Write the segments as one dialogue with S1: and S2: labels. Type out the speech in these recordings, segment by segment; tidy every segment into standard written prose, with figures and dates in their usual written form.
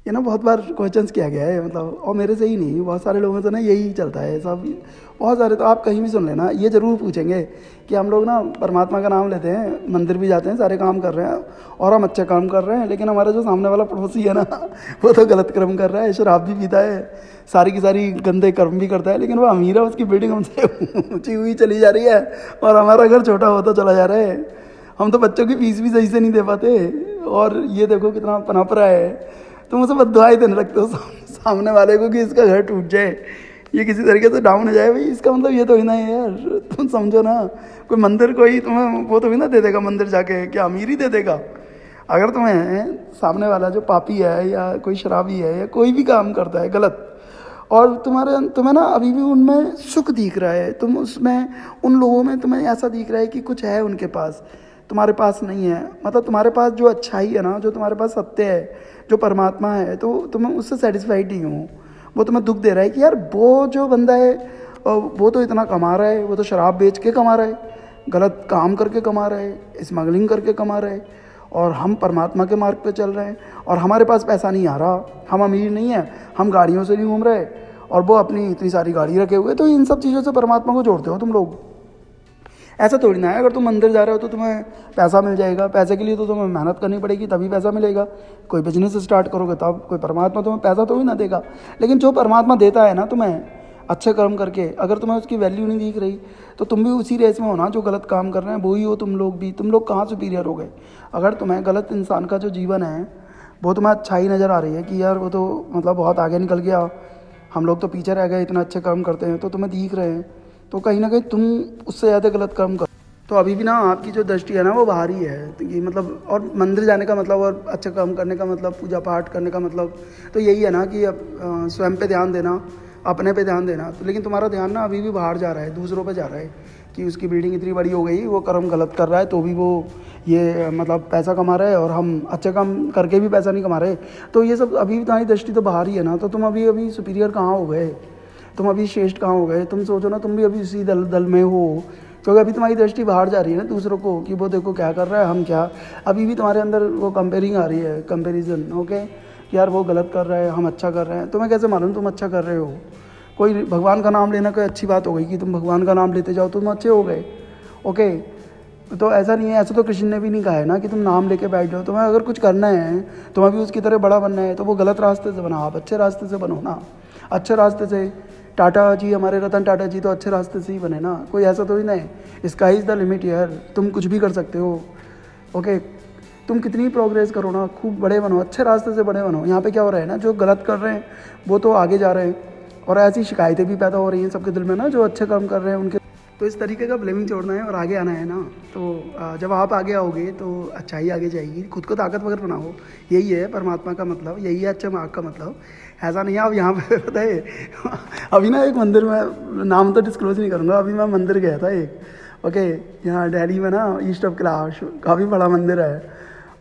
S1: ये ना बहुत बार क्वेश्चंस किया गया है, मतलब, और मेरे से ही नहीं, बहुत सारे लोगों से ना यही चलता है सब। बहुत सारे तो आप कहीं भी सुन लेना, ये ज़रूर पूछेंगे कि हम लोग ना परमात्मा का नाम लेते हैं, मंदिर भी जाते हैं, सारे काम कर रहे हैं और हम अच्छे काम कर रहे हैं, लेकिन हमारा जो सामने वाला पड़ोसी है ना वो तो गलत कर्म कर रहा है, शराब भी पीता है, सारी की सारी गंदे कर्म भी करता है, लेकिन वो अमीर है, उसकी बिल्डिंग हमसे ऊंची हुई चली जा रही है और हमारा घर छोटा होता चला जा रहा है। हम तो बच्चों की फीस भी सही से नहीं दे पाते, और ये देखो कितना पनप रहा है। तुम उसे बददुआई देने लगते हो सामने वाले को कि इसका घर टूट जाए, ये किसी तरीके से डाउन हो जाए। भाई इसका मतलब ये तो ही ना है यार, तुम समझो ना। कोई मंदिर कोई तुम्हें वो तो ही ना दे देगा मंदिर जाके, क्या अमीर ही दे देगा? अगर तुम्हें सामने वाला जो पापी है या कोई शराबी है या कोई भी काम करता है गलत, और तुम्हें ना अभी भी उनमें सुख दिख रहा है, तुम उसमें उन लोगों में तुम्हें ऐसा दिख रहा है कि कुछ है उनके पास, तुम्हारे पास नहीं है, मतलब तुम्हारे पास जो अच्छाई है ना, जो तुम्हारे पास सत्य है, जो परमात्मा है, तो तुम्हें उससे सेटिस्फाइड नहीं हो। वो तुम्हें दुख दे रहा है कि यार वो जो बंदा है वो तो इतना कमा रहा है, वो तो शराब बेच के कमा रहा है, गलत काम करके कमा रहा है, स्मगलिंग करके कमा रहा है, और हम परमात्मा के मार्ग पे चल रहे हैं और हमारे पास पैसा नहीं आ रहा, हम अमीर नहीं है, हम गाड़ियों से नहीं घूम रहे और वो अपनी इतनी सारी गाड़ी रखे हुए। तो इन सब चीज़ों से परमात्मा को जोड़ते हो तुम लोग। ऐसा थोड़ी ना है अगर तुम मंदिर जा रहे हो तो तुम्हें पैसा मिल जाएगा, पैसे के लिए तो तुम्हें मेहनत करनी पड़ेगी तभी पैसा मिलेगा। कोई बिजनेस स्टार्ट करोगे तब, कोई परमात्मा तुम्हें पैसा तो ही ना देगा। लेकिन जो परमात्मा देता है ना तुम्हें अच्छे कर्म करके, अगर तुम्हें उसकी वैल्यू नहीं दिख रही तो तुम भी उसी रेस में हो ना जो गलत काम कर रहे हैं, वो ही हो तुम लोग भी। तुम लोग कहाँ सुपीरियर हो गए? अगर तुम्हें गलत इंसान का जो जीवन है वो तुम्हें अच्छाई नज़र आ रही है कि यार वो तो मतलब बहुत आगे निकल गया, हम लोग तो पीछे रह गए, इतना अच्छे कर्म करते हैं, तो तुम्हें दिख रहे हैं, तो कहीं ना कहीं तुम उससे ज़्यादा गलत कर्म कर। तो अभी भी ना आपकी जो दृष्टि है ना वो बाहर ही है, तो ये मतलब, और मंदिर जाने का मतलब और अच्छे काम करने का मतलब, पूजा पाठ करने का मतलब तो यही है ना कि अब स्वयं पे ध्यान देना, अपने पे ध्यान देना। तो लेकिन तुम्हारा ध्यान ना अभी भी बाहर जा रहा है, दूसरों पे जा रहा है कि उसकी बिल्डिंग इतनी बड़ी हो गई, वो कर्म गलत कर रहा है तो भी वो ये मतलब पैसा कमा रहा है और हम अच्छे काम करके भी पैसा नहीं कमा रहे। तो ये सब अभी तुम्हारी दृष्टि तो बाहर ही है ना। तो तुम अभी अभी सुपीरियर कहाँ हो गए? तुम अभी श्रेष्ठ कहाँ हो गए? तुम सोचो ना, तुम भी अभी उसी दल में हो, क्योंकि अभी तुम्हारी दृष्टि बाहर जा रही है ना दूसरों को कि वो देखो क्या कर रहा है, हम क्या। अभी भी तुम्हारे अंदर वो कंपेयरिंग आ रही है, कंपैरिजन। ओके कि यार वो गलत कर रहा है, हम अच्छा कर रहे हैं। तुम्हें कैसे मालूम तुम अच्छा कर रहे हो? कोई भगवान का नाम लेना कोई अच्छी बात हो गई कि तुम भगवान का नाम लेते जाओ तुम अच्छे हो गए? ओके, तो ऐसा नहीं है, ऐसा तो कृष्ण ने भी नहीं कहा है ना कि तुम नाम लेके बैठ जाओ। तुम्हें अगर कुछ करना है, तुम्हें भी उसकी तरह बड़ा बनना है, तो वो गलत रास्ते से बना, आप अच्छे रास्ते से बनो ना। अच्छे रास्ते से टाटा जी, हमारे रतन टाटा जी तो अच्छे रास्ते से ही बने ना, कोई ऐसा तो ही नहीं। स्काई इज़ द लिमिट यार, तुम कुछ भी कर सकते हो। ओके, तुम कितनी प्रोग्रेस करो ना, खूब बड़े बनो, अच्छे रास्ते से बड़े बनो। यहाँ पे क्या हो रहा है ना, जो गलत कर रहे हैं वो तो आगे जा रहे हैं, और ऐसी शिकायतें भी पैदा हो रही हैं सबके दिल में ना, जो अच्छे काम कर रहे हैं उनके। तो इस तरीके का ब्लेमिंग छोड़ना है और आगे आना है ना। तो जब आप आगे आओगे तो अच्छाई आगे जाएगी, खुद को ताकतवर बनाओ। यही है परमात्मा का मतलब, यही है अच्छे मार्ग का मतलब। ऐसा नहीं है आप यहाँ पे पता है अभी ना एक मंदिर में, नाम तो डिस्क्लोज नहीं करूँगा, अभी मैं मंदिर गया था एक, ओके, यहाँ दिल्ली में ना ईस्ट ऑफ कैलाश, काफ़ी बड़ा मंदिर है।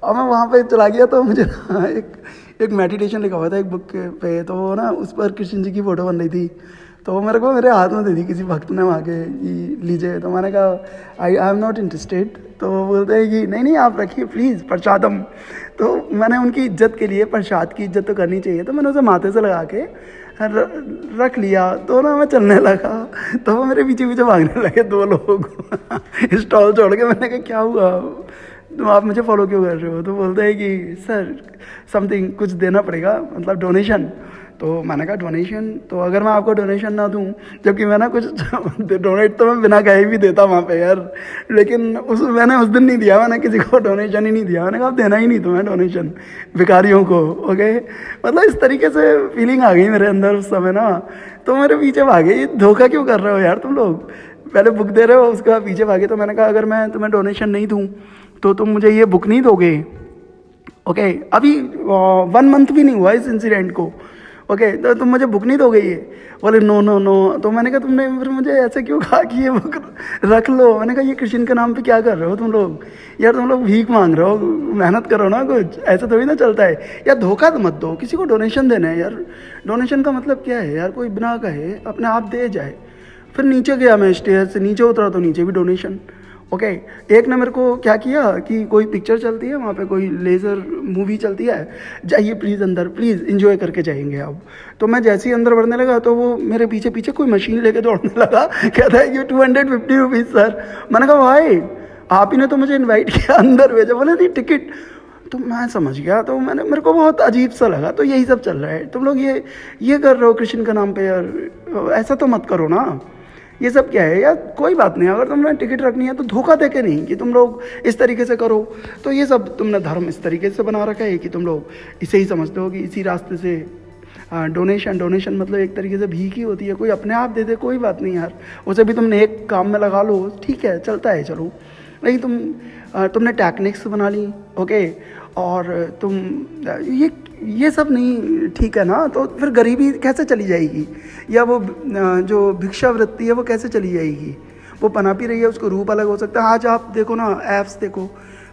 S1: और मैं वहाँ पे चला गया तो मुझे ना एक मेडिटेशन लिखा हुआ था एक बुक पे, तो वो ना उस पर कृष्ण जी की फ़ोटो बन रही थी, तो वो मेरे को मेरे हाथ में दे दी किसी भक्त ने वहाँ के, लीजिए। तो मैंने कहा आई एम नॉट इंटरेस्टेड। तो वो बोलते हैं कि नहीं नहीं आप रखिए प्लीज़, प्रसादम। तो मैंने उनकी इज्जत के लिए, प्रसाद की इज्जत तो करनी चाहिए, तो मैंने उसे माथे से लगा के रख लिया। तो ना मैं चलने लगा तो वो मेरे पीछे पीछे भागने लगे दो लोग स्टॉल छोड़ के। मैंने कहा क्या हुआ, तो आप मुझे फॉलो क्यों कर रहे हो? तो बोलते हैं कि सर समथिंग कुछ देना पड़ेगा, मतलब डोनेशन। तो मैंने कहा डोनेशन, तो अगर मैं आपको डोनेशन ना दूं, जबकि मैं ना कुछ डोनेट तो मैं बिना कहे भी देता वहाँ पे यार, लेकिन मैंने उस दिन नहीं दिया, मैंने किसी को डोनेशन ही नहीं दिया। मैंने कहा आप देना ही नहीं तुम्हें डोनेशन भिखारियों को। ओके, मतलब इस तरीके से फीलिंग आ गई मेरे अंदर उस समय ना, तो मेरे पीछे भागे, ये धोखा क्यों कर रहे हो यार तुम लोग? पहले बुक दे रहे हो, उसके बाद पीछे भागे। तो मैंने कहा अगर मैं तुम्हें डोनेशन नहीं दूँ तो तुम मुझे ये बुक नहीं दोगे। ओके, अभी 1 मंथ भी नहीं हुआ इस इंसिडेंट को। ओके, तो तुम मुझे बुक नहीं दोगे ये? बोले नो नो नो। तो मैंने कहा तुमने फिर मुझे ऐसे क्यों कहा कि ये बुक रख लो? मैंने कहा ये कृष्ण के नाम पे क्या कर रहे हो तुम लोग यार? तुम लोग भीख मांग रहे हो, मेहनत करो ना कुछ, ऐसा थोड़ी ना चलता है यार। धोखा तो मत दो, किसी को डोनेशन देना है यार। डोनेशन का मतलब क्या है यार? कोई बिना कहे अपने आप दे जाए। फिर नीचे गया मैं, स्टेयर से नीचे उतरा तो नीचे भी डोनेशन। ओके। एक ने मेरे को क्या किया कि कोई पिक्चर चलती है वहाँ पे, कोई लेज़र मूवी चलती है, जाइए प्लीज़ अंदर, प्लीज़ इंजॉय करके जाएंगे आप। तो मैं जैसे ही अंदर बढ़ने लगा तो वो मेरे पीछे पीछे कोई मशीन लेके दौड़ने लगा, कहता है ये 250 रुपीज़ सर। मैंने कहा भाई आप ही ने तो मुझे इन्वाइट किया, अंदर भेजा। बोले नहीं टिकट। तो मैं समझ गया, तो मेरे को बहुत अजीब सा लगा। तो यही सब चल रहा है, तुम लोग ये कर रहे हो कृष्ण के नाम पे यार, ऐसा तो मत करो ना। ये सब क्या है यार, कोई बात नहीं, अगर तुमने टिकट रखनी है तो धोखा दे के नहीं कि तुम लोग इस तरीके से करो। तो ये सब तुमने धर्म इस तरीके से बना रखा है कि तुम लोग इसे ही समझते हो कि इसी रास्ते से डोनेशन मतलब एक तरीके से भीख ही होती है। कोई अपने आप दे दे कोई बात नहीं यार, उसे भी तुमने एक काम में लगा लो, ठीक है चलता है चलो। नहीं तुमने टेक्निक्स बना ली, ओके, और तुम ये सब नहीं ठीक है ना। तो फिर गरीबी कैसे चली जाएगी, या वो जो भिक्षावृत्ति है वो कैसे चली जाएगी। वो पनपी रही है, उसको रूप अलग हो सकता है। आज आप देखो ना, ऐप्स देखो,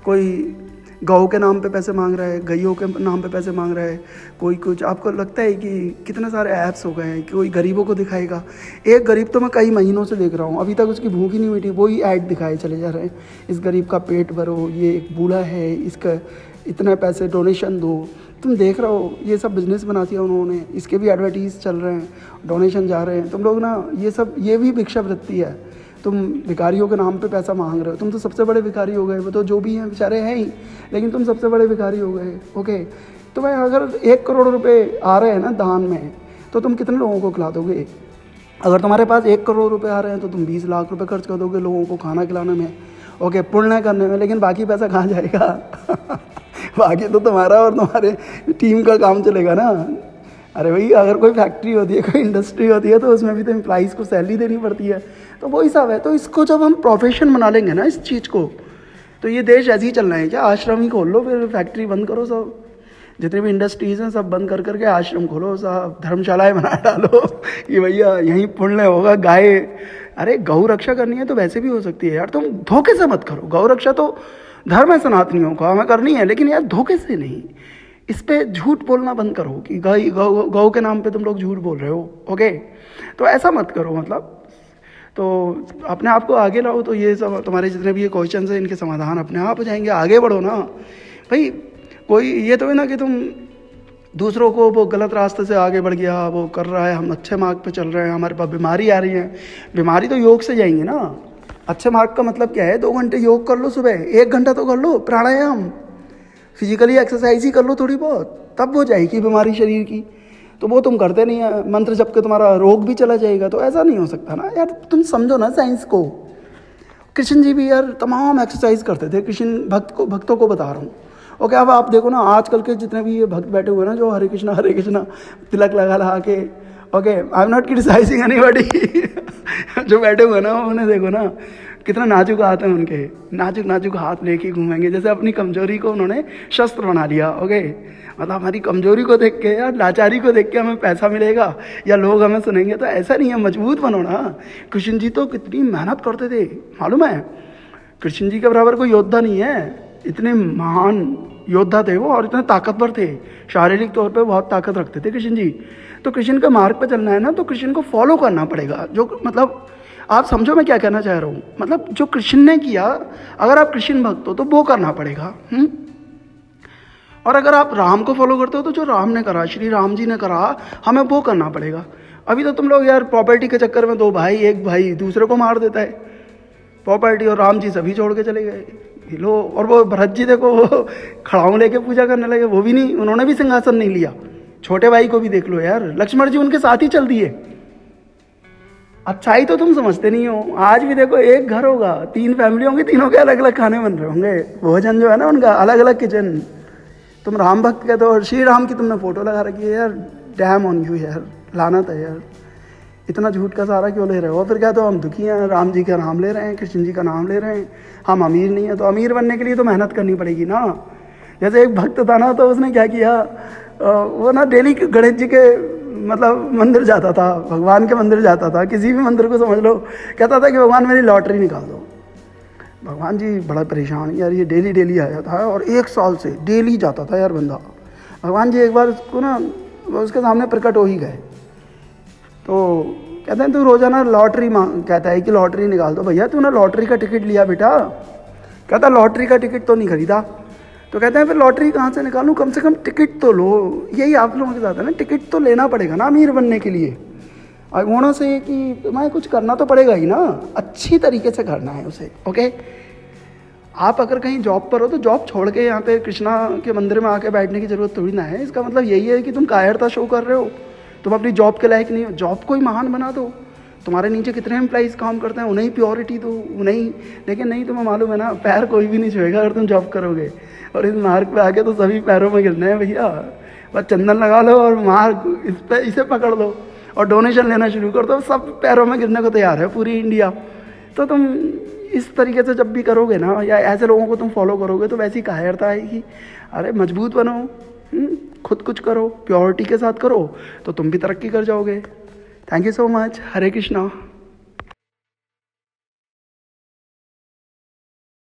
S1: कोई गौ के नाम पे पैसे मांग रहा है, गैयों के नाम पे पैसे मांग रहा है, कोई कुछ। आपको लगता है कि कितने सारे ऐप्स हो गए हैं कि कोई गरीबों को दिखाएगा। एक गरीब तो मैं कई महीनों से देख रहा हूँ, अभी तक उसकी भूख ही नहीं मिटी, वही ऐड दिखाए चले जा रहे हैं। इस गरीब का पेट भरो, ये एक बूढ़ा है, इसका इतने पैसे डोनेशन दो। तुम देख रहे हो ये सब बिजनेस बना दिया उन्होंने, इसके भी एडवर्टीज चल रहे हैं, डोनेशन जा रहे हैं। तुम लोग ना ये भी भिक्षावृत्ति है। तुम भिखारियों के नाम पे पैसा मांग रहे हो, तुम तो सबसे बड़े भिखारी हो गए। वो तो जो भी हैं बेचारे हैं ही, लेकिन तुम सबसे बड़े भिखारी हो गए, ओके। तो भाई अगर 1 करोड़ रुपए आ रहे हैं ना दान में, तो तुम कितने लोगों को खिला दोगे। अगर तुम्हारे पास 1 करोड़ रुपए आ रहे हैं तो तुम 20 लाख रुपए खर्च कर दोगे लोगों को खाना खिलाने में, ओके, पुण्य करने में। लेकिन बाकी पैसा कहाँ जाएगा बाकी तो तुम्हारा और तुम्हारे टीम का काम चलेगा ना। अरे भाई अगर कोई फैक्ट्री होती है, कोई इंडस्ट्री होती है, तो उसमें भी तो एम्प्लॉइज़ को सैलरी देनी पड़ती है। तो वही सब है। तो इसको जब हम प्रोफेशन बना लेंगे ना इस चीज़ को, तो ये देश ऐसे ही चलना है क्या। आश्रम ही खोल लो, फिर फैक्ट्री बंद करो, सब जितने भी इंडस्ट्रीज़ हैं सब बंद कर करके आश्रम खोलो, सब धर्मशालाएँ बना डालो कि भैया यहीं पुण्य होगा। गाय, अरे गौ रक्षा करनी है तो वैसे भी हो सकती है यार, तुम धोखे से मत करो। गौ रक्षा तो धर्म है सनातनियों का, हमें करनी है, लेकिन यार धोखे से नहीं। इस पे झूठ बोलना बंद करो कि गौ के नाम पे तुम लोग झूठ बोल रहे हो, ओके। तो ऐसा मत करो, मतलब तो अपने आप को आगे लाओ। तो ये सब तुम्हारे जितने भी ये क्वेश्चन हैं, इनके समाधान अपने आप हो जाएंगे। आगे बढ़ो ना भाई। कोई ये तो है ना कि तुम दूसरों को वो गलत रास्ते से आगे बढ़ गया, वो कर रहा है, हम अच्छे मार्ग पे चल रहे हैं, हमारे पास बीमारी आ रही है। बीमारी तो योग से जाएंगे ना। अच्छे मार्ग का मतलब क्या है, 2 घंटे योग कर लो सुबह, 1 घंटा तो कर लो प्राणायाम, फिजिकली एक्सरसाइज ही कर लो थोड़ी बहुत, तब हो जाएगी बीमारी शरीर की। तो वो तुम करते नहीं है, मंत्र जप के तुम्हारा रोग भी चला जाएगा। तो ऐसा नहीं हो सकता ना यार, तुम समझो ना साइंस को। कृष्ण जी भी यार तमाम एक्सरसाइज करते थे, कृष्ण भक्तों को बता रहा हूँ, ओके। अब आप देखो ना आजकल के जितने भी ये भक्त बैठे हुए ना, जो हरे कृष्णा तिलक लगा के, okay, I am not criticising anybody जो बैठे हुए ना, उन्हें देखो ना कितना नाजुक हाथ है उनके, नाजुक हाथ लेके घूमेंगे, जैसे अपनी कमजोरी को उन्होंने शस्त्र बना लिया, ओके। मतलब हमारी कमजोरी को देख के या लाचारी को देख के हमें पैसा मिलेगा या लोग हमें सुनेंगे, तो ऐसा नहीं है। मजबूत बनो ना। कृष्ण जी तो कितनी मेहनत करते थे, मालूम है। कृष्ण जी के बराबर कोई योद्धा नहीं है, इतने महान योद्धा थे वो, और इतने ताकतवर थे, शारीरिक तौर पे बहुत ताकत रखते थे कृष्ण जी। तो कृष्ण का मार्ग पे चलना है ना, तो कृष्ण को फॉलो करना पड़ेगा। जो मतलब आप समझो मैं क्या कहना चाह रहा हूँ, मतलब जो कृष्ण ने किया, अगर आप कृष्ण भक्त हो तो वो करना पड़ेगा। और अगर आप राम को फॉलो करते हो तो जो राम ने करा, श्री राम जी ने करा, हमें वो करना पड़ेगा। अभी तो तुम लोग यार प्रॉपर्टी के चक्कर में, 2 भाई, एक भाई दूसरे को मार देता है, प्रॉपर्टी, और राम जी सभी छोड़ के चले गए लो। और वो भरत जी देखो, वो खड़ाऊं लेके पूजा करने लगे, वो भी नहीं, उन्होंने भी सिंहासन नहीं लिया। छोटे भाई को भी देख लो यार, लक्ष्मण जी उनके साथ ही चल दिए। अच्छाई तो तुम समझते नहीं हो। आज भी देखो एक घर होगा, 3 फैमिली होंगी, तीनों के अलग अलग खाने बन रहे होंगे, भोजन जो है ना उनका अलग अलग किचन। तुम राम भक्त कहते हो और श्री राम की तुमने फोटो लगा रखी है यार, डैम ऑन यू यार, लानत है यार। इतना झूठ का सहारा क्यों ले रहे हो। फिर क्या तो हम दुखी हैं, राम जी का नाम ले रहे हैं, कृष्ण जी का नाम ले रहे हैं, हम अमीर नहीं है। तो अमीर बनने के लिए तो मेहनत करनी पड़ेगी ना। जैसे एक भक्त था ना, तो उसने क्या किया, वो ना डेली गणेश जी के मतलब मंदिर जाता था, भगवान के मंदिर जाता था, किसी भी मंदिर को समझ लो, कहता था कि भगवान मेरी लॉटरी निकाल दो। भगवान जी बड़ा परेशान, यार ये डेली आया था, और 1 साल से डेली जाता था यार बंदा। भगवान जी एक बार उसको ना उसके सामने प्रकट हो ही गए। तो कहते हैं तू रोजाना लॉटरी मांग, कहता है कि लॉटरी निकाल दो। भैया तूने लॉटरी का टिकट लिया बेटा? कहता लॉटरी का टिकट तो नहीं खरीदा। तो कहते हैं फिर लॉटरी कहाँ से निकालूं, कम से कम टिकट तो लो। यही आप लोगों के साथ है ना, टिकट तो लेना पड़ेगा ना अमीर बनने के लिए। आई वोना से कि तुम्हें कुछ करना तो पड़ेगा ही ना, अच्छी तरीके से करना है उसे। ओके, आप अगर कहीं जॉब पर हो तो जॉब छोड़ के यहाँ पे कृष्णा के मंदिर में आके बैठने की ज़रूरत थोड़ी ना है। इसका मतलब यही है कि तुम कायरता शो कर रहे हो, तुम अपनी जॉब के लायक नहीं हो। जॉब को ही महान बना दो। तुम्हारे नीचे कितने एम्प्लॉइज़ काम करते हैं, उन्हें प्योरिटी दो, उन्हें। लेकिन नहीं, तुम्हें मालूम है ना, पैर कोई भी नहीं छुएगा अगर तुम जॉब करोगे। और इस मार्ग पे आके तो सभी पैरों में गिरना है भैया। बस चंदन लगा लो और मार्ग इस पे इसे पकड़ लो और डोनेशन लेना शुरू कर दो, सब पैरों में गिरने को तैयार है पूरी इंडिया। तो तुम इस तरीके से जब भी करोगे ना, या ऐसे लोगों को तुम फॉलो करोगे, तो वैसी कायरता आएगी। अरे मजबूत बनो, खुद कुछ करो, प्योरिटी के साथ करो, तो तुम भी तरक्की कर जाओगे। Thank you so much. Hare Krishna.